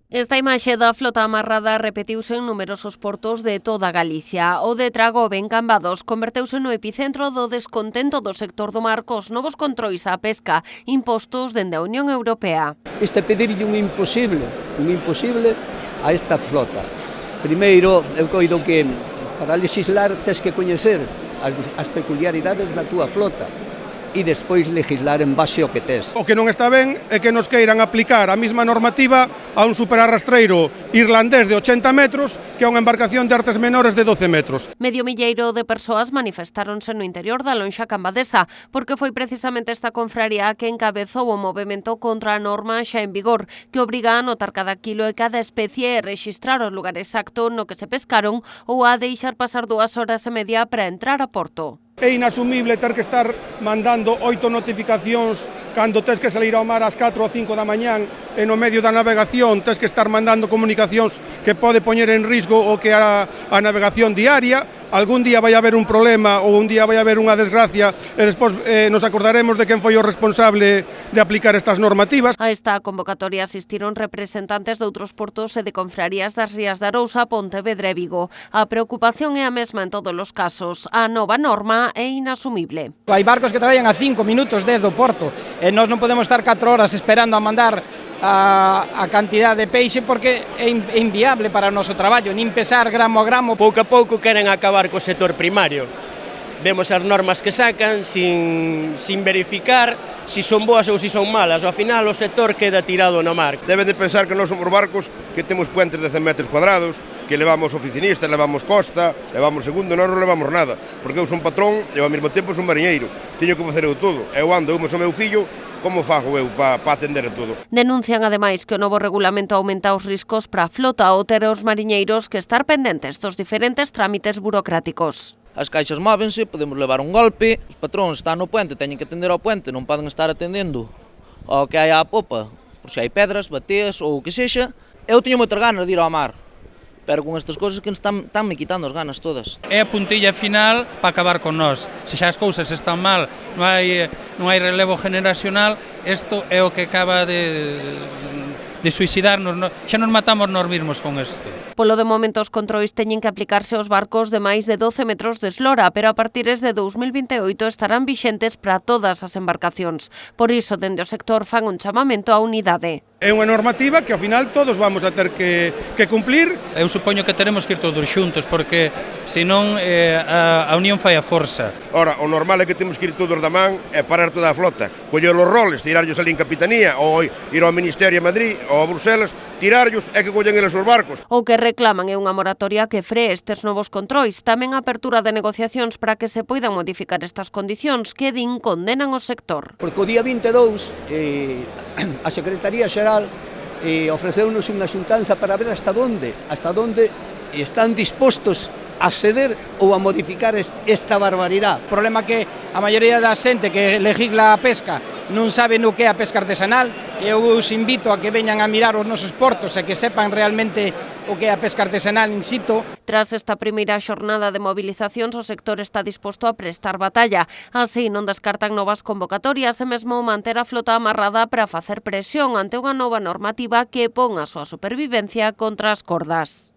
Esta imaxe da flota amarrada repetiuse en numerosos portos de toda Galicia. O de Tragove en Cambados converteuse no epicentro do descontento do sector do mar cos novos controis á pesca impostos dende a Unión Europea. Este é pedirlle un imposible a esta flota. Primeiro, eu coido que para legislar tes que coñecer as peculiaridades da túa flota e despois legislar en base ao que tes. O que non está ben é que nos queiran aplicar a mesma normativa a un superarrastreiro irlandés de 80 metros que a unha embarcación de artes menores de 12 metros. Medio milleiro de persoas manifestáronse no interior da lonxa cambadesa, porque foi precisamente esta confraría a que encabezou o movemento contra a norma xa en vigor, que obriga a anotar cada kilo e cada especie e rexistrar o lugar exacto no que se pescaron ou a deixar pasar 2 horas e media para entrar a porto. É inasumible ter que estar mandando 8 notificacións cando tes que salir ao mar ás 4 ou 5 da mañán e no medio da navegación tes que estar mandando comunicacións que pode poñer en risco o que a navegación diaria. Algún día vai haber un problema ou un día vai haber unha desgracia e despois nos acordaremos de quen foi o responsable de aplicar estas normativas. A esta convocatoria asistiron representantes de outros portos e de confrarías das Rías de Arousa, Pontevedra e Vigo. A preocupación é a mesma en todos os casos. A nova norma é inasumible. Hai barcos que traballan a 5 minutos desde o porto e nós non podemos estar 4 horas esperando a mandar a cantidade de peixe porque é inviable para o noso traballo, nin pesar gramo a gramo. Pouco a pouco queren acabar co sector primario. Vemos as normas que sacan sin verificar si son boas ou si son malas. Ao final o sector queda tirado no mar. Deben de pensar que non somos barcos que temos puentes de 100 metros cuadrados, que levamos oficinistas, levamos costa, levamos segundo, non levamos nada, porque eu son patrón e ao mesmo tempo son mariñeiro. Teño que facer eu todo. Eu ando, eu son meu fillo, como fago eu para atender a todo? Denuncian ademais que o novo regulamento aumenta os riscos para a flota ao ter os mariñeiros que estar pendentes dos diferentes trámites burocráticos. As caixas móvense, podemos levar un golpe, os patróns están no puente, teñen que atender ao puente, non poden estar atendendo ao que hai á popa, por se hai pedras, bateas ou o que sexa. Eu teño moitas ganas de ir ao mar, pero con estas cousas que están me quitando as ganas todas. É a puntilla final para acabar con nós. Se xa as cousas están mal, non hai relevo generacional, isto é o que acaba de suicidarnos, xa nos matamos nós mesmos con isto. Polo de momento os controis teñen que aplicarse aos barcos de máis de 12 metros de eslora, pero a partir de 2028 estarán vixentes para todas as embarcacións. Por iso, dende o sector fan un chamamento á unidade. É unha normativa que ao final todos vamos a ter que cumplir. Eu supoño que teremos que ir todos xuntos, porque senón a unión fai a forza. Ora, o normal é que temos que ir todos da man e parar toda a flota, coller os roles, tirarllos ali en Capitanía, ou ir ao Ministerio a Madrid, ou a Bruselas, tirarllos e que collen eles os barcos. O que reclaman é unha moratoria que free estes novos controis, tamén a apertura de negociacións para que se poidan modificar estas condicións que din condenan o sector. Porque o día 22 a Secretaría Xeral ofreceunos unha xuntanza para ver hasta onde están dispostos a ceder ou a modificar esta barbaridade. O problema é que a maioría da xente que legisla a pesca non sabe no que é a pesca artesanal e eu os invito a que veñan a mirar os nosos portos e que sepan realmente o que é a pesca artesanal in situ. Tras esta primeira xornada de movilizacións, o sector está disposto a prestar batalla. Así, non descartan novas convocatorias e mesmo manter a flota amarrada para facer presión ante unha nova normativa que pon a súa supervivencia contra as cordas.